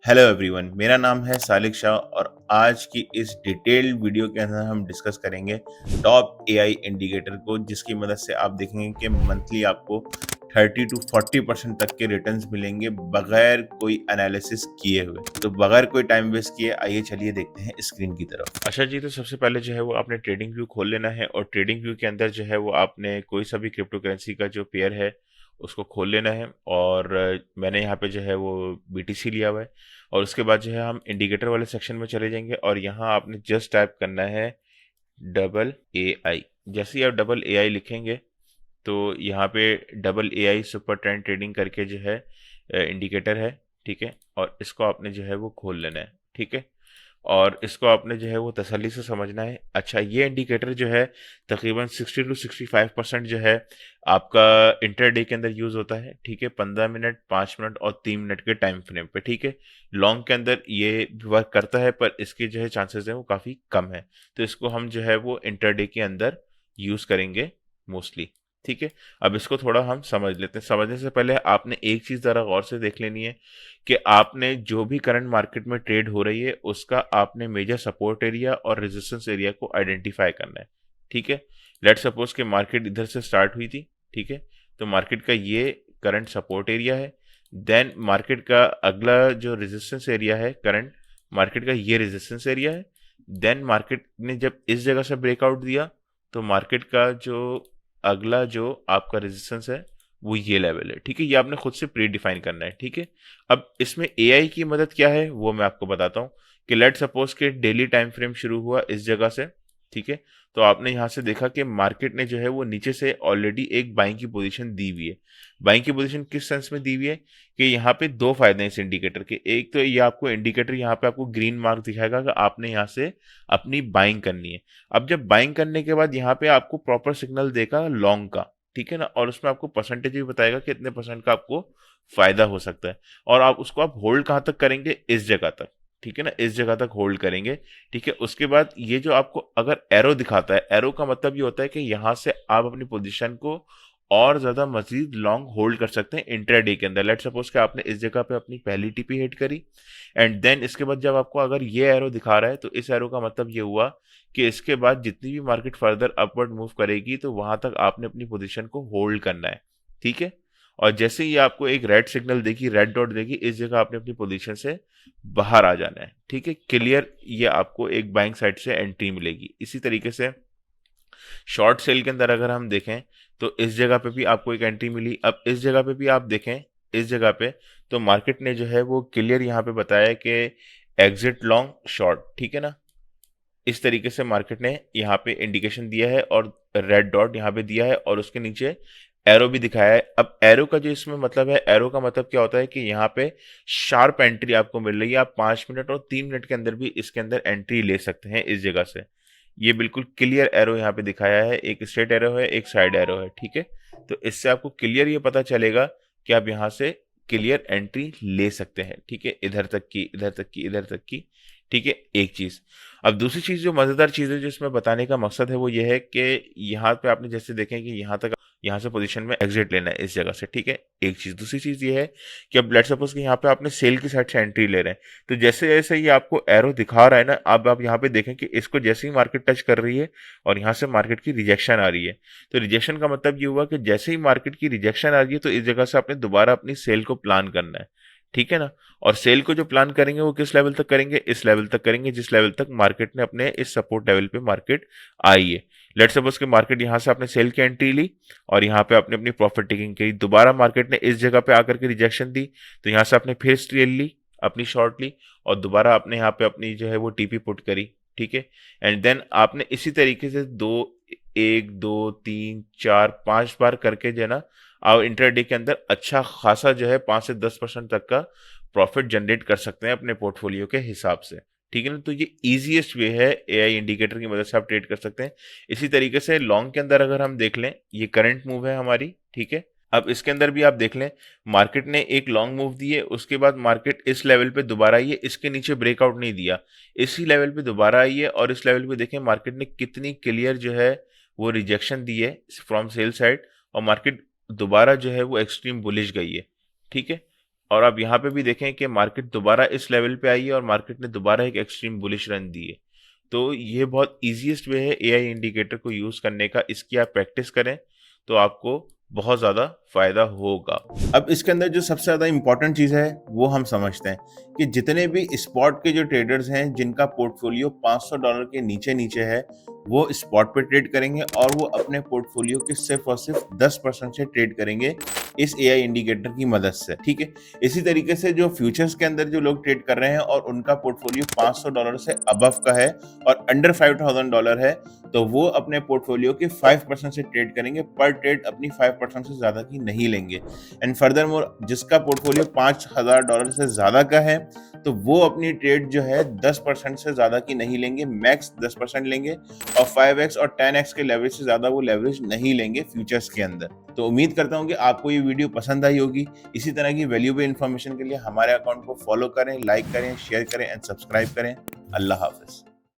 Hello everyone, मेरा नाम है सालिक शाह और आज की इस डिटेल्ड वीडियो के अंदर हम डिस्कस करेंगे टॉप एआई इंडिकेटर को, जिसकी मदद से आप देखेंगे कि मंथली आपको 30 टू 40% तक के रिटर्न्स मिलेंगे बगैर कोई एनालिसिस किए हुए। तो बगैर कोई टाइम वेस्ट किए आइए चलिए देखते हैं स्क्रीन की तरफ। अच्छा जी, तो सबसे पहले जो है वो आपने ट्रेडिंग व्यू खोल लेना है और ट्रेडिंग व्यू के अंदर जो है वो आपने कोई सा भी क्रिप्टो करेंसी का जो पेयर है उसको खोल लेना है। और मैंने यहाँ पे जो है वो बीटीसी लिया हुआ है। और उसके बाद जो है हम इंडिकेटर वाले सेक्शन में चले जाएंगे और यहाँ आपने जस्ट टाइप करना है डबल ए आई। जैसे ही आप डबल ए आई लिखेंगे तो यहाँ पे double A I super trend trading करके जो है इंडिकेटर है, ठीक है। और इसको आपने जो है वो खोल लेना है, ठीक है। और इसको आपने जो है वो तसल्ली से समझना है। अच्छा, ये इंडिकेटर जो है तकरीबन 60 टू 65% जो है आपका इंटरडे के अंदर यूज़ होता है, ठीक है। 15 मिनट, 5 मिनट और 3 मिनट के टाइम फ्रेम पे, ठीक है। लॉन्ग के अंदर ये वर्क करता है पर इसके जो है चांसेस हैं वो काफ़ी कम है। तो इसको हम जो है वो इंटरडे के अंदर यूज़ करेंगे मोस्टली, ठीक है। अब इसको थोड़ा हम समझ लेते हैं। समझने से पहले आपने एक चीज़ ज़रा गौर से देख लेनी है कि आपने जो भी करंट मार्केट में ट्रेड हो रही है उसका आपने मेजर सपोर्ट एरिया और रेजिस्टेंस एरिया को आइडेंटिफाई करना है, ठीक है। लेट सपोज कि मार्केट इधर से स्टार्ट हुई थी, ठीक है। तो मार्केट का ये करंट सपोर्ट एरिया है। देन मार्केट का अगला जो रेजिस्टेंस एरिया है, करंट मार्केट का ये रेजिस्टेंस एरिया है। देन मार्केट ने जब इस जगह से ब्रेकआउट दिया तो मार्केट का जो अगला जो आपका रेजिस्टेंस है वो ये लेवल है, ठीक है। ये आपने खुद से प्री डिफाइन करना है, ठीक है। अब इसमें एआई की मदद क्या है वो मैं आपको बताता हूँ कि लेट सपोज के डेली टाइम फ्रेम शुरू हुआ इस जगह से, ठीक है। तो आपने यहाँ से देखा कि मार्केट ने जो है वो नीचे से ऑलरेडी एक बाइंग की पोजीशन दी हुई है। बाइंग की पोजीशन किस सेंस में दी हुई है कि यहाँ पे दो फायदे हैं इस इंडिकेटर के। एक तो ये आपको इंडिकेटर यहाँ पे आपको ग्रीन मार्क दिखाएगा कि आपने यहाँ से अपनी बाइंग करनी है। अब जब बाइंग करने के बाद यहाँ पे आपको प्रॉपर सिग्नल देगा लॉन्ग का, ठीक है ना। और उसमें आपको परसेंटेज भी बताएगा कि इतने परसेंट का आपको फायदा हो सकता है। और आप उसको आप होल्ड कहाँ तक करेंगे, इस जगह तक, ठीक है ना। इस जगह तक होल्ड करेंगे, ठीक है। उसके बाद ये जो आपको अगर एरो दिखाता है, एरो का मतलब ये होता है कि यहाँ से आप अपनी पोजीशन को और ज्यादा मजीद लॉन्ग होल्ड कर सकते हैं इंट्राडे के अंदर। लेट सपोज कि आपने इस जगह पे अपनी पहली टीपी हिट करी एंड देन इसके बाद जब आपको अगर ये एरो दिखा रहा है तो इस एरो का मतलब ये हुआ कि इसके बाद जितनी भी मार्केट फर्दर अपवर्ड मूव करेगी तो वहां तक आपने अपनी पोजीशन को होल्ड करना है, ठीक है। और जैसे ही आपको एक रेड सिग्नल देगी, रेड डॉट देगी, इस जगह आपने अपनी पोजीशन से बाहर आ जाना है, ठीक है। क्लियर, ये आपको एक बाइंग साइड से एंट्री मिलेगी। इसी तरीके से शॉर्ट सेल के अंदर अगर हम देखें तो इस जगह पे भी आपको एक एंट्री मिली। अब इस जगह पे भी आप देखें, इस जगह पे तो मार्केट ने जो है वो क्लियर यहाँ पे बताया कि एग्जिट लॉन्ग शॉर्ट, ठीक है ना। इस तरीके से मार्केट ने यहाँ पे इंडिकेशन दिया है और रेड डॉट यहाँ पे दिया है और उसके नीचे एरो भी दिखाया है। अब एरो का जो इसमें मतलब है, एरो का मतलब क्या होता है कि यहाँ पे शार्प एंट्री आपको मिल रही है। आप 5 मिनट और 3 मिनट के अंदर भी इसके अंदर एंट्री ले सकते हैं इस जगह से। ये बिल्कुल क्लियर एरो यहाँ पे दिखाया है, एक स्ट्रेट एरो है, एक साइड एरो है, ठीक है। तो इससे आपको क्लियर ये पता चलेगा कि आप यहाँ से क्लियर एंट्री ले सकते हैं, ठीक है। इधर तक की, इधर तक की, इधर तक की, ठीक है। एक चीज। अब दूसरी चीज जो मजेदार चीज है जो इसमें बताने का मकसद है वो ये है कि यहाँ पे आपने जैसे देखें कि यहाँ तक, यहाँ से पोजीशन में एग्जिट लेना है इस जगह से, ठीक है। एक चीज। दूसरी चीज ये है कि अब लेट सपोज कि यहाँ पे आपने सेल की साइड से एंट्री ले रहे हैं तो जैसे जैसे ये आपको एरो दिखा रहा है ना, अब आप यहाँ पे देखें कि इसको जैसे ही मार्केट टच कर रही है और यहाँ से मार्केट की रिजेक्शन आ रही है। तो रिजेक्शन का मतलब ये हुआ कि जैसे ही मार्केट की रिजेक्शन आ रही है तो इस जगह से आपने दोबारा अपनी सेल को प्लान करना है, ठीक है ना। और सेल को जो प्लान करेंगे वो किस लेवल तक करेंगे, इस लेवल तक करेंगे जिस लेवल तक मार्केट ने अपने इस सपोर्ट लेवल पे मार्केट आई है। लेट सपोज कि मार्केट यहाँ से आपने सेल की एंट्री ली और यहाँ पे आपने अपनी प्रॉफिट टेकिंग की। दोबारा मार्केट ने इस जगह पे आकर के रिजेक्शन दी तो यहाँ से आपने फिर सेल ली, अपनी शॉर्ट ली और दोबारा आपने यहाँ पे अपनी जो है वो टीपी पुट करी, ठीक है। एंड देन आपने इसी तरीके से एक दो तीन चार पांच बार करके जो है ना आप इंटरडे के अंदर अच्छा खासा जो है 5 से 10% तक का प्रॉफिट जनरेट कर सकते हैं अपने पोर्टफोलियो के हिसाब से, ठीक है ना। तो ये इजीएस्ट वे है, एआई इंडिकेटर की मदद से आप ट्रेड कर सकते हैं। इसी तरीके से लॉन्ग के अंदर अगर हम देख लें, ये करंट मूव है हमारी, ठीक है। अब इसके अंदर भी आप देख लें, मार्केट ने एक लॉन्ग मूव दी है, उसके बाद मार्केट इस लेवल पे दोबारा आई है, इसके नीचे ब्रेकआउट नहीं दिया, इसी लेवल पे दोबारा आई है और इस लेवल पे देखें मार्केट ने कितनी क्लियर जो है वो रिजेक्शन दी है फ्रॉम सेल साइड और मार्केट दोबारा जो है वो एक्सट्रीम बुलिश गई है, ठीक है। और आप यहाँ पे भी देखें कि मार्केट दोबारा इस लेवल पे आई है और मार्केट ने दोबारा एक एक्सट्रीम बुलिश रन दी है। तो ये बहुत ईज़ीएस्ट वे है एआई इंडिकेटर को यूज़ करने का। इसकी आप प्रैक्टिस करें तो आपको बहुत ज़्यादा फ़ायदा होगा। अब इसके अंदर जो सबसे ज़्यादा इम्पोर्टेंट चीज़ है वो हम समझते हैं कि जितने भी स्पॉट के जो ट्रेडर्स हैं जिनका पोर्टफोलियो $500 के नीचे है, वो स्पॉट पे ट्रेड करेंगे और वो अपने पोर्टफोलियो के सिर्फ और सिर्फ 10% से ट्रेड करेंगे इस एआई इंडिकेटर की मदद से, ठीक है। इसी तरीके से जो फ्यूचर्स के अंदर जो लोग ट्रेड कर रहे हैं और उनका पोर्टफोलियो $500 से अबव का है और अंडर $5000 है, तो वो अपने पोर्टफोलियो के 5% से ट्रेड करेंगे। पर ट्रेड अपनी 5% से ज़्यादा की नहीं लेंगे। एंड फर्दर मोर जिसका पोर्टफोलियो $5000 से ज़्यादा का है, तो वो अपनी ट्रेड जो है 10% से ज़्यादा की नहीं लेंगे, मैक्स 10% लेंगे और 5x और 10x के लेवरेज से ज़्यादा वो लेवरेज नहीं लेंगे फ्यूचर्स के अंदर। तो उम्मीद करता हूँ कि आपको ये वीडियो पसंद आई होगी। इसी तरह की वैल्यूएबल इन्फॉर्मेशन के लिए हमारे अकाउंट को फॉलो करें, लाइक करें, शेयर करें एंड सब्सक्राइब करें। अल्लाह हाफ़िज़।